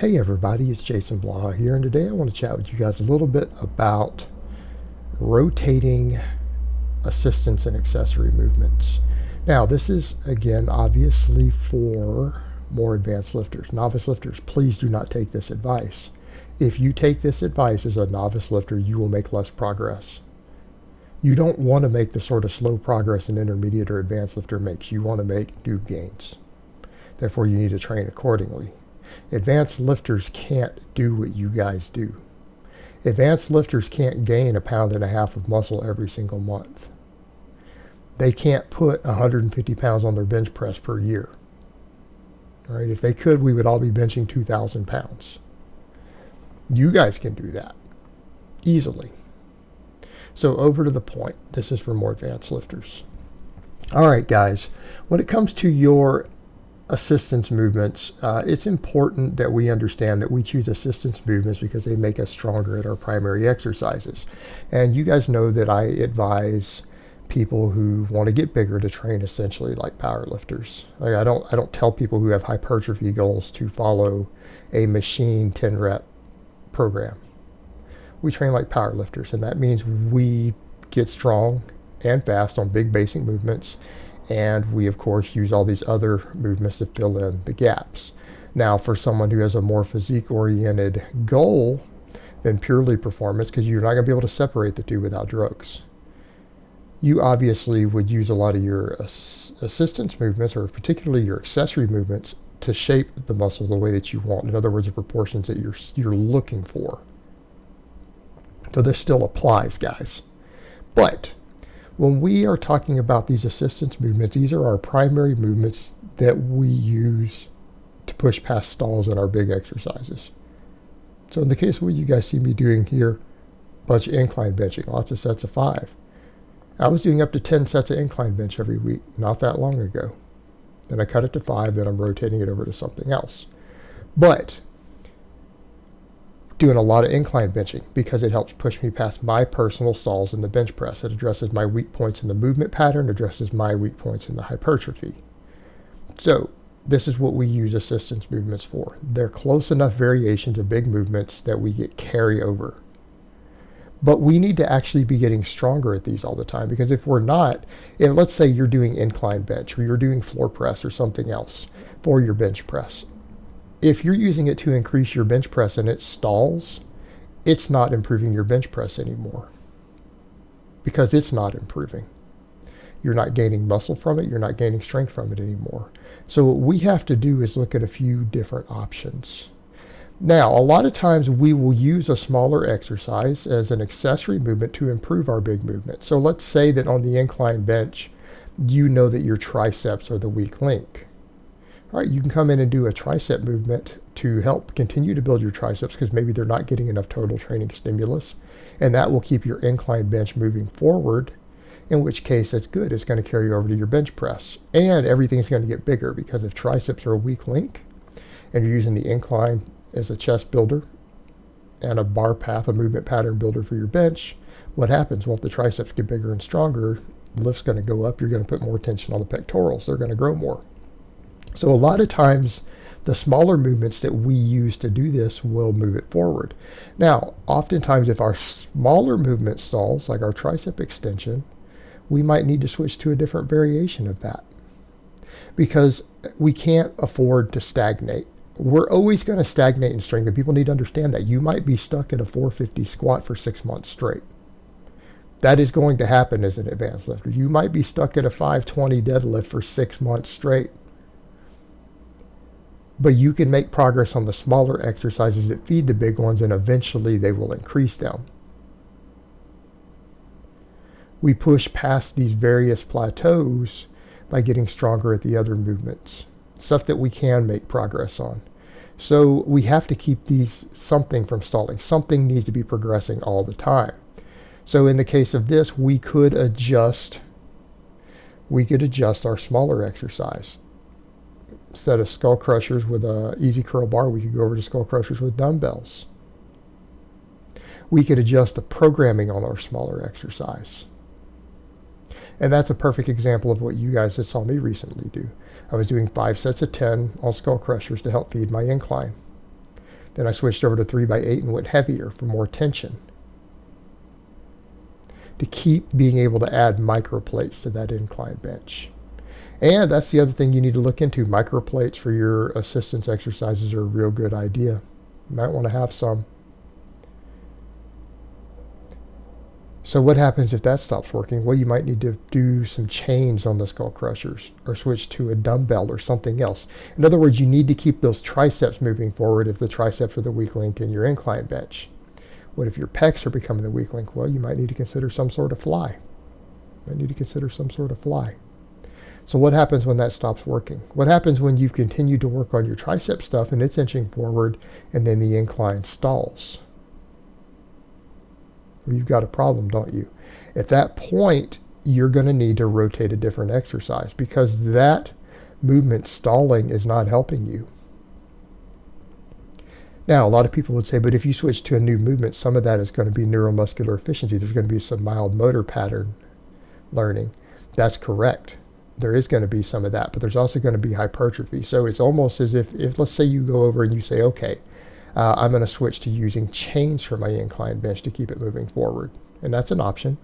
Hey everybody, it's Jason Blaha here, and today I want to chat with you guys a little bit about rotating assistance and accessory movements. Now, this is again obviously for more advanced lifters. Novice lifters, please do not take this advice. If you take this advice as a novice lifter, you will make less progress. You don't want to make the sort of slow progress an intermediate or advanced lifter makes. You want to make noob gains. Therefore, you need to train accordingly. Advanced lifters can't do what you guys do. Advanced lifters can't gain 1.5 pounds of muscle every single month. They can't put 150 pounds on their bench press per year. All right, if they could, we would all be benching 2,000 pounds. You guys can do that easily. So over to the point. This is for more advanced lifters. All right, guys, when it comes to your assistance movements, it's important that we understand that we choose assistance movements because they make us stronger at our primary exercises. And you guys know that I advise people who want to get bigger to train essentially like power lifters. Like I don't tell people who have hypertrophy goals to follow a machine 10 rep program. We train like power lifters, and that means we get strong and fast on big basic movements. And we, of course, use all these other movements to fill in the gaps. Now, for someone who has a more physique-oriented goal than purely performance, because you're not going to be able to separate the two without drugs, you obviously would use a lot of your assistance movements, or particularly your accessory movements, to shape the muscle the way that you want. In other words, the proportions that you're looking for. So this still applies, guys. But when we are talking about these assistance movements, these are our primary movements that we use to push past stalls in our big exercises. So in the case of what you guys see me doing here, a bunch of incline benching, lots of sets of 5. I was doing up to 10 sets of incline bench every week, not that long ago. Then I cut it to 5, then I'm rotating it over to something else. But doing a lot of incline benching because it helps push me past my personal stalls in the bench press. It addresses my weak points in the movement pattern, addresses my weak points in the hypertrophy. So this is what we use assistance movements for. They're close enough variations of big movements that we get carryover. But we need to actually be getting stronger at these all the time, because if we're not, let's say you're doing incline bench or you're doing floor press or something else for your bench press. If you're using it to increase your bench press and it stalls, it's not improving your bench press anymore because it's not improving. You're not gaining muscle from it. You're not gaining strength from it anymore. So what we have to do is look at a few different options. Now, a lot of times we will use a smaller exercise as an accessory movement to improve our big movement. So let's say that on the incline bench, you know that your triceps are the weak link. All right, you can come in and do a tricep movement to help continue to build your triceps because maybe they're not getting enough total training stimulus, and that will keep your incline bench moving forward, in which case that's good. It's going to carry over to your bench press, and everything's going to get bigger because if triceps are a weak link and you're using the incline as a chest builder and a bar path, a movement pattern builder for your bench, what happens? Well, if the triceps get bigger and stronger, the lift's going to go up. You're going to put more tension on the pectorals. They're going to grow more. So a lot of times, the smaller movements that we use to do this will move it forward. Now, oftentimes, if our smaller movement stalls, like our tricep extension, we might need to switch to a different variation of that because we can't afford to stagnate. We're always going to stagnate in strength, and people need to understand that. You might be stuck at a 450 squat for 6 months straight. That is going to happen as an advanced lifter. You might be stuck at a 520 deadlift for 6 months straight. But you can make progress on the smaller exercises that feed the big ones, and eventually they will increase them. We push past these various plateaus by getting stronger at the other movements, stuff that we can make progress on. So we have to keep something from stalling. Something needs to be progressing all the time. So in the case of this, we could adjust our smaller exercise. Instead of skull crushers with a easy curl bar, we could go over to skull crushers with dumbbells. We could adjust the programming on our smaller exercise. And that's a perfect example of what you guys that saw me recently do. I was doing 5 sets of 10 on skull crushers to help feed my incline. Then I switched over to 3x8 and went heavier for more tension, to keep being able to add micro plates to that incline bench. And that's the other thing you need to look into. Micro plates for your assistance exercises are a real good idea. You might want to have some. So what happens if that stops working? Well, you might need to do some chains on the skull crushers or switch to a dumbbell or something else. In other words, you need to keep those triceps moving forward if the triceps are the weak link in your incline bench. What if your pecs are becoming the weak link? Well, you might need to consider some sort of fly. So what happens when that stops working? What happens when you've continued to work on your tricep stuff and it's inching forward and then the incline stalls? Well, you've got a problem, don't you? At that point, you're going to need to rotate a different exercise because that movement stalling is not helping you. Now, a lot of people would say, but if you switch to a new movement, some of that is going to be neuromuscular efficiency. There's going to be some mild motor pattern learning. That's correct. There is going to be some of that, but there's also going to be hypertrophy. So it's almost as if let's say you go over and you say, okay, I'm going to switch to using chains for my incline bench to keep it moving forward. And that's an option.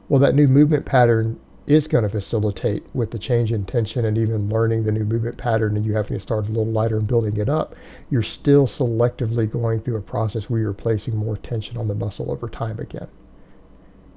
Well, that new movement pattern is going to facilitate with the change in tension and even learning the new movement pattern, and you having to start a little lighter and building it up. You're still selectively going through a process where you're placing more tension on the muscle over time again.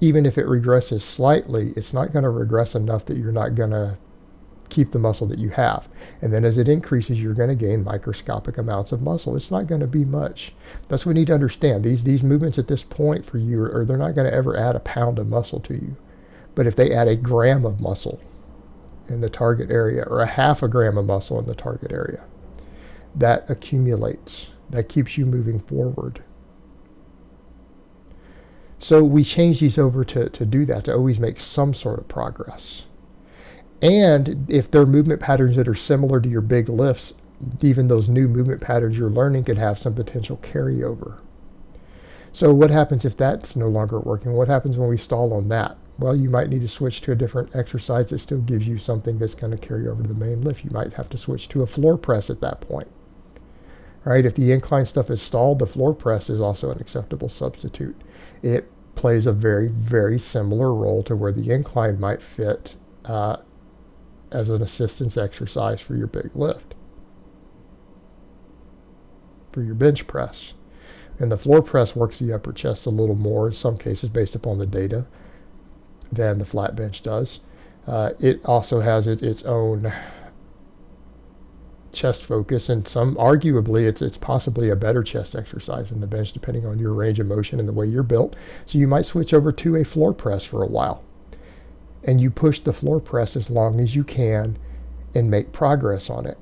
Even if it regresses slightly, it's not going to regress enough that you're not going to keep the muscle that you have. And then as it increases, you're going to gain microscopic amounts of muscle. It's not going to be much. That's what we need to understand. These movements at this point for you, or they're not going to ever add a pound of muscle to you. But if they add a gram of muscle in the target area, or a half a gram of muscle in the target area, that accumulates. That keeps you moving forward. So we change these over to do that, to always make some sort of progress. And if there are movement patterns that are similar to your big lifts, even those new movement patterns you're learning could have some potential carryover. So what happens if that's no longer working? What happens when we stall on that? Well, you might need to switch to a different exercise that still gives you something that's going to carry over to the main lift. You might have to switch to a floor press at that point. Right? If the incline stuff is stalled, the floor press is also an acceptable substitute. It plays a very, very similar role to where the incline might fit as an assistance exercise for your big lift, for your bench press. And the floor press works the upper chest a little more in some cases based upon the data than the flat bench does. It also has its own chest focus, and arguably it's possibly a better chest exercise than the bench depending on your range of motion and the way you're built. So you might switch over to a floor press for a while, and you push the floor press as long as you can and make progress on it.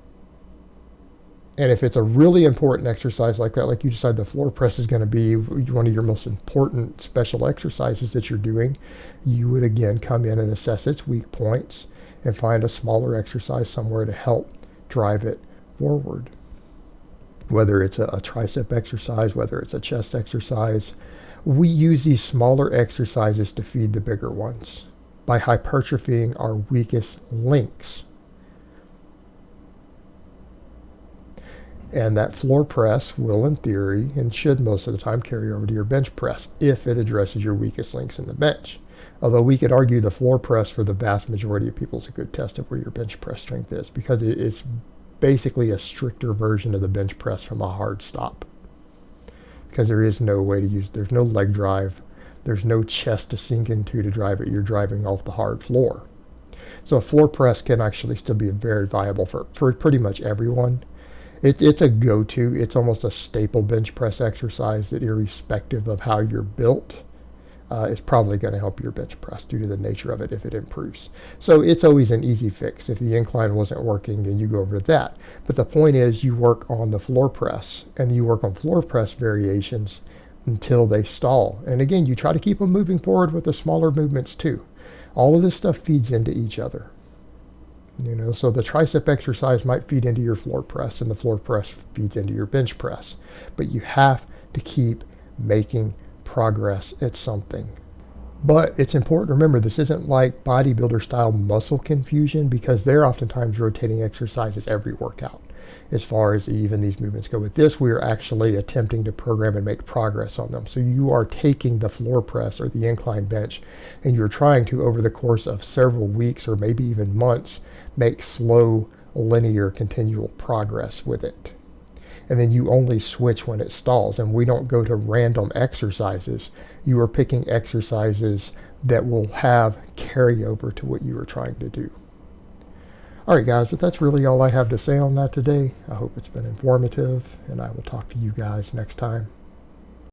And if it's a really important exercise like that, like you decide the floor press is going to be one of your most important special exercises that you're doing, you would again come in and assess its weak points and find a smaller exercise somewhere to help drive it forward. Whether it's a tricep exercise, whether it's a chest exercise, we use these smaller exercises to feed the bigger ones by hypertrophying our weakest links. And that floor press will, in theory, and should most of the time, carry over to your bench press if it addresses your weakest links in the bench. Although we could argue the floor press for the vast majority of people is a good test of where your bench press strength is, because it's basically a stricter version of the bench press from a hard stop. Because there is no way to use, there's no leg drive, there's no chest to sink into to drive it, you're driving off the hard floor. So a floor press can actually still be very viable for pretty much everyone. It's a go-to. It's almost a staple bench press exercise that, irrespective of how you're built, is probably going to help your bench press due to the nature of it if it improves. So it's always an easy fix. If the incline wasn't working, then you go over to that. But the point is, you work on the floor press, and you work on floor press variations until they stall. And again, you try to keep them moving forward with the smaller movements too. All of this stuff feeds into each other. So the tricep exercise might feed into your floor press, and the floor press feeds into your bench press. But you have to keep making progress at something. But it's important to remember, this isn't like bodybuilder style muscle confusion, because they're oftentimes rotating exercises every workout. as far as even these movements go. With this, we are actually attempting to program and make progress on them. So you are taking the floor press or the incline bench, and you're trying to, over the course of several weeks or maybe even months, make slow, linear, continual progress with it. And then you only switch when it stalls, and we don't go to random exercises. You are picking exercises that will have carryover to what you are trying to do. All right, guys, but that's really all I have to say on that today. I hope it's been informative, and I will talk to you guys next time.